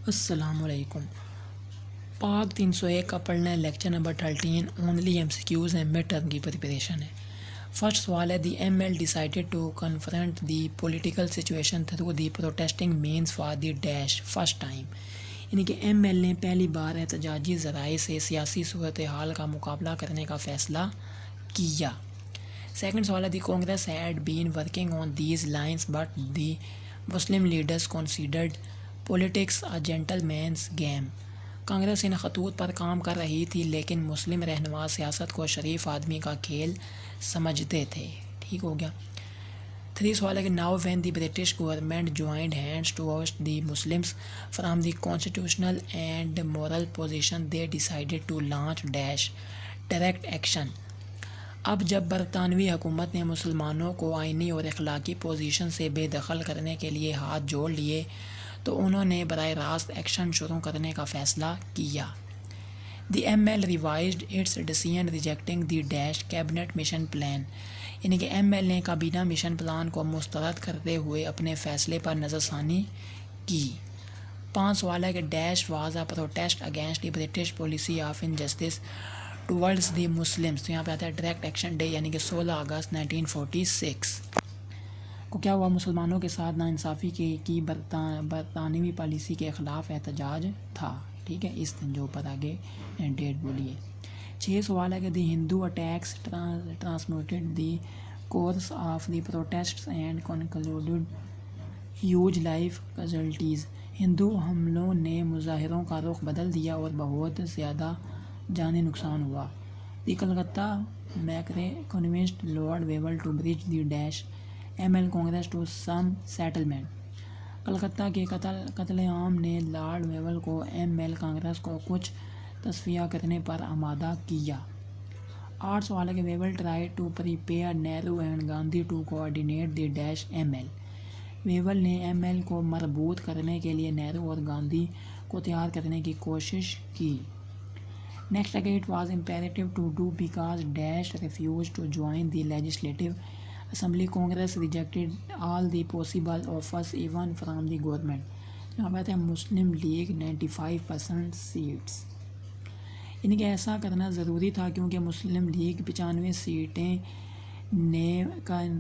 السلام علیکم۔ پاک 301 کا پڑھنا ہے lecture number 13 only M C Qs ہیں مڈ ٹرم کی پریپریشن ہے۔ فرسٹ سوال ہے the M L decided to confront the political situation through the protesting means for the dash first time, یعنی کہ ایم ایل نے پہلی بار احتجاجی ذرائع سے سیاسی صورتحال کا مقابلہ کرنے کا فیصلہ کیا۔ سیکنڈ سوال ہے the Congress had been working on these lines but the Muslim leaders considered politics a gentleman's game, Congress ان خطوط پر کام کر رہی تھی لیکن مسلم رہنما سیاست کو شریف آدمی کا کھیل سمجھتے تھے۔ ٹھیک ہو گیا۔ 3 سوال ہے کہ now when the British government joined hands to oust the Muslims from the constitutional and moral position they decided to launch dash direct action, اب جب برطانوی حکومت نے مسلمانوں کو آئینی اور اخلاقی پوزیشن سے بے دخل کرنے کے لیے ہاتھ جوڑ لیے تو انہوں نے براہ راست ایکشن شروع کرنے کا فیصلہ کیا۔ The M L revised its decision rejecting the dash cabinet mission plan, یعنی کہ ایم ایل نے کابینہ مشن پلان کو مسترد کرتے ہوئے اپنے فیصلے پر نظر ثانی کی۔ 5 سوال ہے کہ dash was a protest against the British policy of injustice towards the Muslims, تو یہاں پہ آتا ہے ڈائریکٹ ایکشن ڈے، یعنی کہ 16 اگست 1946 کو کیا ہوا، مسلمانوں کے ساتھ ناانصافی کی برطانوی پالیسی کے خلاف احتجاج تھا۔ ٹھیک ہے، اس دن جو اوپر آگے ڈیٹ بولیے۔ 6 سوال ہے کہ the Hindu attacks transmitted the course of the protests and concluded huge life casualties, ہندو حملوں نے مظاہروں کا رخ بدل دیا اور بہت زیادہ جانی نقصان ہوا۔ The Calcutta massacre convinced Lord Wavell to bridge the dash M L Congress to some settlement, Calcutta کے قتل عام نے لارڈ ویول کو ایم ایل کانگریس کو کچھ تصفیہ کرنے پر آمادہ کیا۔ 8 سوال ہے کہ Wavell tried to prepare Nehru and Gandhi to coordinate the dash M L, Wavell نے ایم ایل کو مربوط کرنے کے لیے نہرو اور گاندھی کو تیار کرنے کی کوشش کی۔ نیکسٹ ہے کہ it was imperative to do because dash refuse to join the legislative assembly Congress rejected all the possible offers even from the government, یہاں پہ ہے مسلم لیگ 95% سیٹس، یعنی کہ ایسا کرنا ضروری تھا کیونکہ مسلم لیگ 95 سیٹیں نے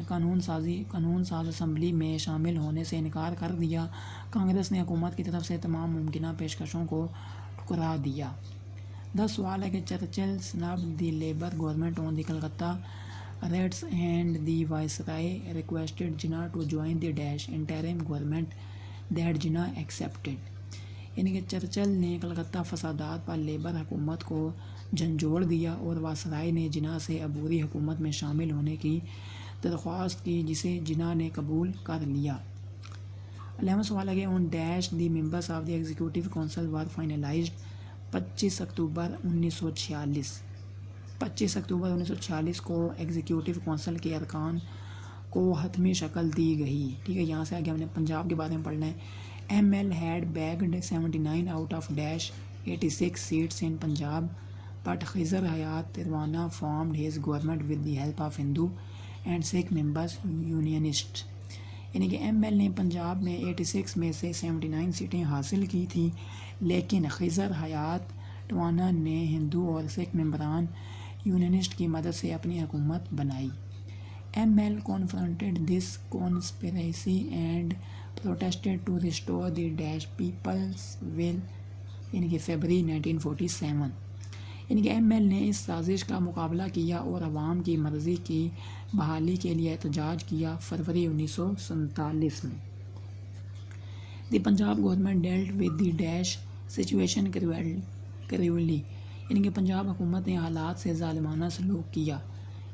قانون ساز اسمبلی میں شامل ہونے سے انکار کر دیا۔ کانگریس نے حکومت کی طرف سے تمام ممکنہ پیشکشوں کو ٹھکرا دیا۔ 10 سوال ہے کہ Churchill snubbed the labour government on the Calcutta riots and the viceroy requested Jinnah to join the dash interim government that Jinnah accepted, یعنی کہ چرچل نے کلکتہ فسادات پر لیبر حکومت کو جھنجھوڑ دیا اور وائسرائے نے جناح سے عبوری حکومت میں شامل ہونے کی درخواست کی جسے جناح نے قبول کر لیا۔ 11 سوال ہے کہ on dash the members of the executive council were finalised 25 October 1946 کو ایگزیکٹو کونسل کے ارکان کو حتمی شکل دی گئی۔ ٹھیک ہے، یہاں سے آگے ہم نے پنجاب کے بارے میں پڑھنا ہے۔ M L had bagged 79 out of dash 86 seats in Punjab but Khizar Hayat Tiwana formed his government with the help of Hindu and Sikh members unionist, یعنی کہ ایم ایل نے پنجاب میں 86 میں سے 79 سیٹیں حاصل کی تھیں لیکن خضر حیات تروانہ نے ہندو اور سکھ ممبران یونینسٹ کی مدد سے اپنی حکومت بنائی۔ M L confronted this conspiracy and protested to restore the dash people's will, یعنی کہ فیبرری 1947، یعنی کہ ایم ایل نے اس سازش کا مقابلہ کیا اور عوام کی مرضی کی بحالی کے لیے احتجاج کیا فروری 1947 میں۔ The Punjab government dealt with the dash situation cruelly, یعنی کہ پنجاب حکومت نے حالات سے ظالمانہ سلوک کیا۔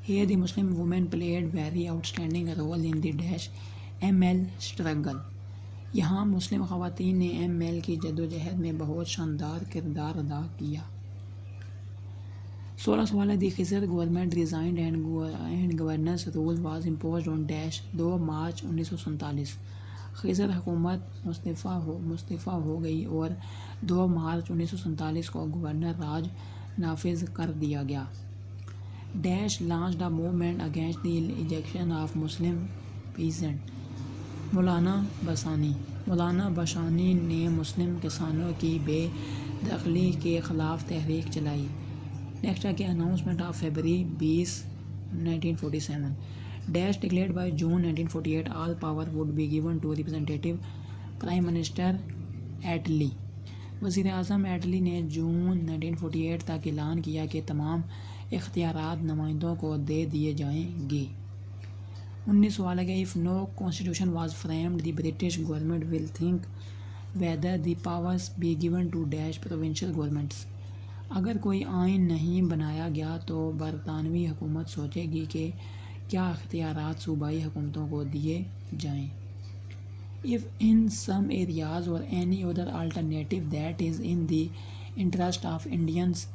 Here the Muslim women played very outstanding role in the dash M L struggle, یہاں مسلم خواتین نے ایم ایل کی جدوجہد میں بہت شاندار کردار ادا کیا۔ 16 سوال ہے the Khizar government resigned and governance rule was imposed on dash 2 March 1947، Khizar حکومت مستعفی ہو گئی اور 2 مارچ 1947 کو گورنر راج نافذ کر دیا گیا۔ Dash launched a movement against the ejection of Muslim peasant, مولانا بسانی مولانا بشانی نے مسلم کسانوں کی بے دخلی کے خلاف تحریک چلائی. نیکسٹ ہے کہ announcement of February 20 1947 dash declared by June 1948 all power would be given to representative prime minister Attlee. وزیر اعظم ایٹلی نے جون 1948 تک اعلان کیا کہ تمام اختیارات نمائندوں کو دے دیے جائیں گے. 19 سوال ہے کہ if no constitution was framed the British government will think whether the powers be given to dash provincial governments. اگر کوئی آئین نہیں بنایا گیا تو برطانوی حکومت سوچے گی کہ کیا اختیارات صوبائی حکومتوں کو دیے جائیں. If in some areas or any other alternative that is in the interest of Indians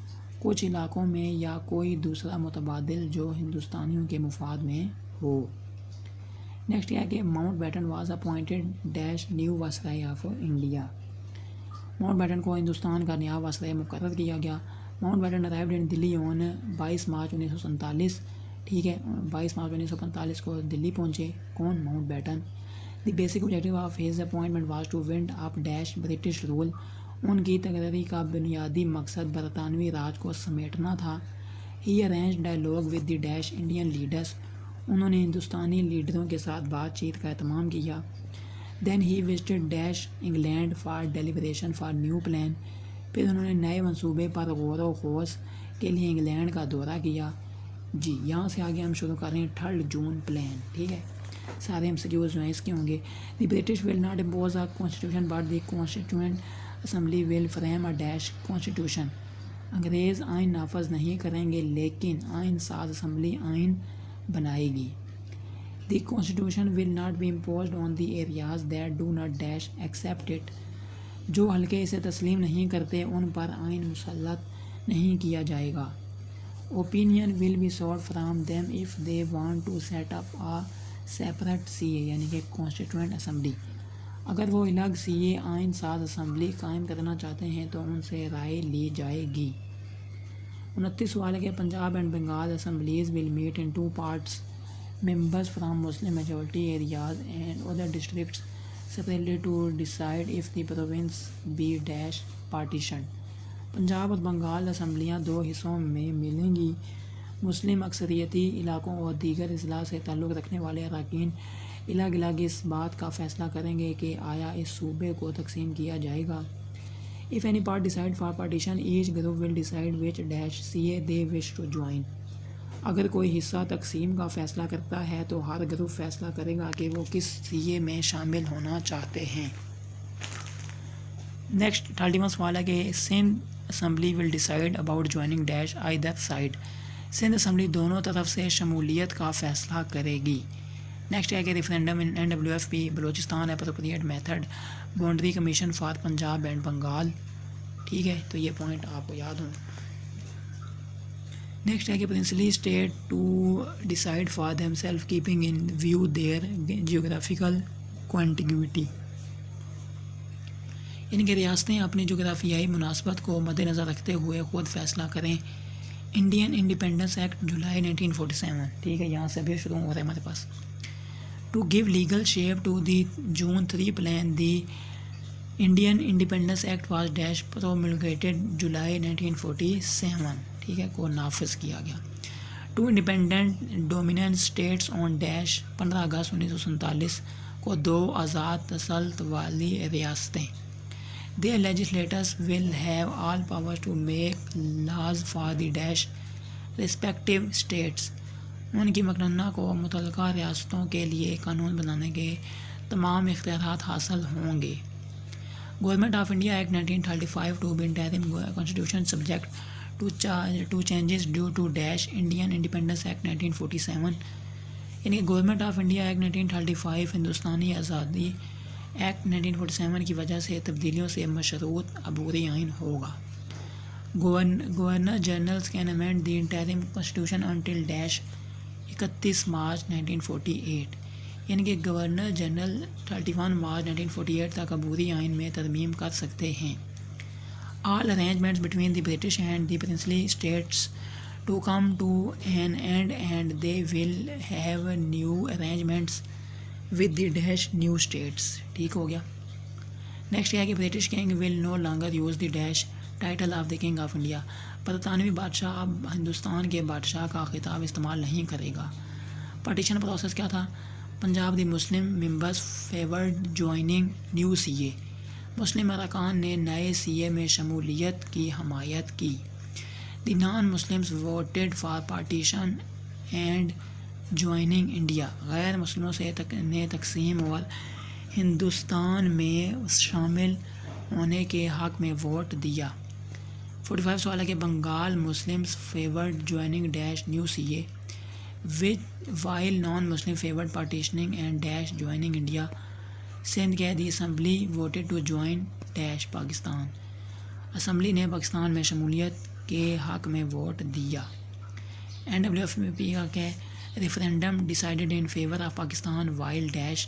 کچھ علاقوں میں یا کوئی دوسرا متبادل جو ہندوستانیوں کے مفاد میں ہو. نیکسٹ یہ ہے کہ Mountbatten was appointed dash new viceroy of India. Mountbatten کو ہندوستان کا نیا وائسرائے مقرر کیا گیا. Mountbatten arrived in Delhi on 22 March 1947. ٹھیک ہے 22 مارچ 1945 کو دلی پہنچے. کون؟ Mountbatten. The basic objective of his appointment was to wind up dash British rule. ان کی تقرری کا بنیادی مقصد برطانوی راج کو سمیٹنا تھا. He arrange dialogue with the dash Indian leaders. انہوں نے ہندوستانی لیڈروں کے ساتھ بات چیت کا اہتمام کیا. Then he visited dash England for deliberation for new plan. پھر انہوں نے نئے منصوبے پر غور و خوض کے لیے انگلینڈ کا دورہ کیا. جی یہاں سے آگے ہم شروع کر رہے ہیں 3 جون پلان. ٹھیک ہے سارے MCQs جو ہیں اس کے ہوں گے. The British will not impose a constitution but the constituent assembly will frame A dash constitution. انگریز آئین نافذ نہیں کریں گے لیکن آئین ساز اسمبلی آئین بنائے گی. The constitution will not be imposed on the areas that do not dash accept it. جو حلقے اسے تسلیم نہیں کرتے ان پر آئین مسلط نہیں کیا جائے گا. Opinion will be sought from them if they want to set up a separate CA یعنی کہ کانسٹیٹیوئنٹ اسمبلی. اگر وہ الگ CA آئین ساز اسمبلی قائم کرنا چاہتے ہیں تو ان سے رائے لی جائے گی. 29 سوال ہے کہ Punjab and Bengal assemblies will meet in 2 parts. Members from Muslim majority areas and other districts separately to decide if the province be dash partitioned. Punjab اور بنگال اسمبلیاں 2 حصوں میں ملیں گی. مسلم اکثریتی علاقوں اور دیگر اضلاع سے تعلق رکھنے والے اراکین الگ الگ اس بات کا فیصلہ کریں گے کہ آیا اس صوبے کو تقسیم کیا جائے گا. If any part decide for partition, each group will decide which dash CA they wish to join. اگر کوئی حصہ تقسیم کا فیصلہ کرتا ہے تو ہر گروپ فیصلہ کرے گا کہ وہ کس CA میں شامل ہونا چاہتے ہیں. نیکسٹ 31 سوال ہے کہ Sindh assembly will decide about joining dash either side. Sindh assembly دونوں طرف سے شمولیت کا فیصلہ کرے گی. نیکسٹ ہے کہ referendum in NWFP Balochistan appropriate method boundary commission for Punjab and Bengal. ٹھیک ہے تو یہ پوائنٹ آپ کو یاد ہوں. نیکسٹ ہے کہ princely state to decide for them self keeping in view their geographical contiguity. یعنی کہ ریاستیں اپنی جغرافیائی مناسبت کو مد نظر رکھتے ہوئے خود فیصلہ کریں. انڈین انڈیپینڈنس ایکٹ جولائی 1947. ٹھیک ہے یہاں سے بھی شروع ہو رہا ہے ہمارے پاس. To give legal shape to the June 3 plan the Indian independence Act was dash promulgated July 1947. ٹھیک ہے کو نافذ کیا گیا. 2 independent dominant states on dash 15 August 1947 کو 2 آزاد تسلط والی ریاستیں. Their legislators will have all powers to make laws for the dash respective states. ان کی مقننہ کو متعلقہ ریاستوں کے لیے قانون بنانے کے تمام اختیارات حاصل ہوں گے. Government of India act 1935 to be interim constitution subject to changes due to dash Indian independence act 1947. یعنی گورنمنٹ آف انڈیا ایکٹ 1935 ہندوستانی آزادی ایکٹ 1947 کی وجہ سے تبدیلیوں سے مشروط عبوری آئین ہوگا. Governor generals can amend the interim constitution until dash 31 March 1948. یعنی کہ گورنر جنرل 31 مارچ 1948 تک عبوری آئین میں ترمیم کر سکتے ہیں. All arrangements between the British and the princely states to come to an end and they will have new arrangements with the dash new states. ٹھیک ہو گیا. نیکسٹ کیا ہے کہ British king will no longer use the dash title of the king of India. برطانوی بادشاہ اب ہندوستان کے بادشاہ کا خطاب استعمال نہیں کرے گا. پارٹیشن پروسیس کیا تھا؟ Punjab the Muslim members favoured joining new C A. مسلم اراکان نے نئے سی اے میں شمولیت کی حمایت کی. The non Muslims voted for partition and joining India. غیر مسلموں نے تقسیم اور ہندوستان میں شامل ہونے کے حق میں ووٹ دیا. 45 سوال ہے کہ Bengal Muslims favoured joining dash new C A while non-Muslim favored partitioning and dash joining India. Sindh کے the assembly voted to join dash Pakistan. Assembly نے پاکستان میں شمولیت کے حق میں ووٹ دیا. NWFP کا کہ referendum decided in favor of Pakistan while dash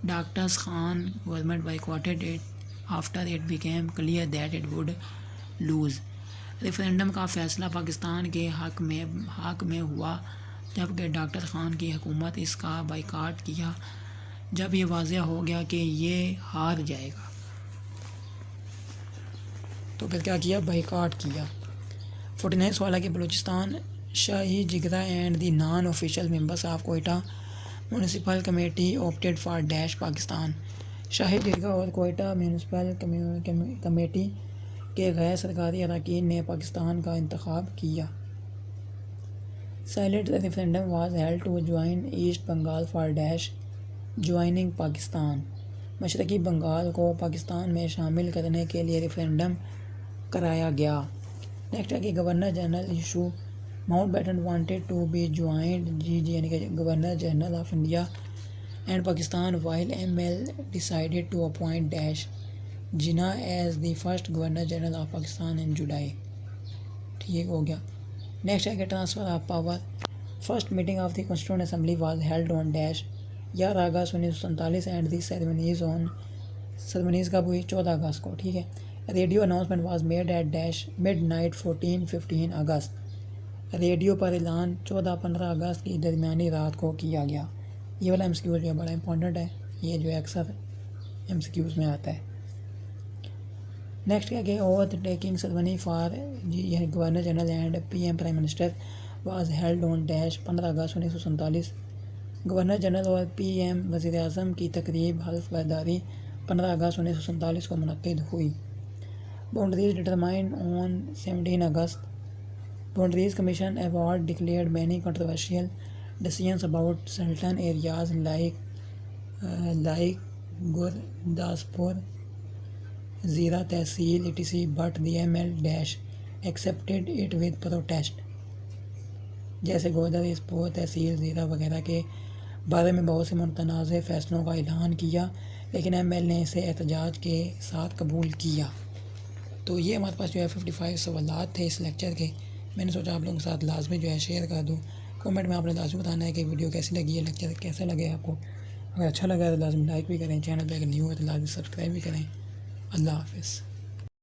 doctors Khan government boycotted it after it became clear that it would lose. Referendum کا فیصلہ پاکستان کے حق میں ہوا جبکہ ڈاکٹر خان کی حکومت اس کا بائیکاٹ کیا جب یہ واضح ہو گیا کہ یہ ہار جائے گا. تو پھر کیا کیا؟ بائیکاٹ کیا. 49 سوال ہے کہ بلوچستان شاہی جگرا and the non official members of Quetta municipal committee opted for dash Pakistan. Shahi Jirga اور کوئٹہ میونسپل کمیٹی کے غیر سرکاری اراکین نے پاکستان کا انتخاب کیا. Sylhet referendum was held to join East Bengal for dash joining Pakistan. مشرقی بنگال کو پاکستان میں شامل کرنے کے لیے ریفرینڈم کرایا گیا. نیکسٹ ہے کہ governor general issue Mountbatten wanted to be joined یعنی کہ governor general of India and Pakistan while ML decided to appoint dash Jinnah as the first governor general of Pakistan in July. ٹھیک ہو گیا. نیکسٹ ہے کہ transfer of power. First meeting of the constituent assembly was held on dash 11 August 1947 and the ceremonies کب ہوئی؟ 14 اگست کو. ٹھیک ہے. Radio announcement was made at dash midnight 15 August. Radio پر اعلان 14-15 اگست کی درمیانی رات کو کیا گیا. یہ والا MCQ جو ہے بڑا امپورٹنٹ ہے، یہ جو ہے اکثر MCQs میں آتا ہے. نیکسٹ کیا کہ oath taking ceremony for governor general and PM prime minister was held on dash 15 August 1947. Governor general اور PM وزیر اعظم کی تقریب حلف برداری 15 اگست 1947 کو منعقد ہوئی. Boundaries determined on 17 August. Boundaries commission award declared many controversial decisions about certain areas like Gurdaspur Zira tehsil etc but the ML dash accepted it with protest. جیسے گرداسپور تحصیل زیرہ وغیرہ کے بارے میں بہت سے متنازع فیصلوں کا اعلان کیا لیکن ML نے اسے احتجاج کے ساتھ قبول کیا. تو یہ ہمارے پاس جو ہے 55 سوالات تھے اس لیکچر کے. میں نے سوچا آپ لوگوں کے ساتھ لازمی جو ہے شیئر کر دوں. کمنٹ میں آپ نے لازمی بتانا ہے کہ ویڈیو کیسی لگی ہے، لیکچر کیسا لگے آپ کو. اگر اچھا لگا تو لازمی لائک بھی کریں، چینل پہ اگر نیو ہے تو لازمی سبسکرائب بھی کریں. اللہ حافظ.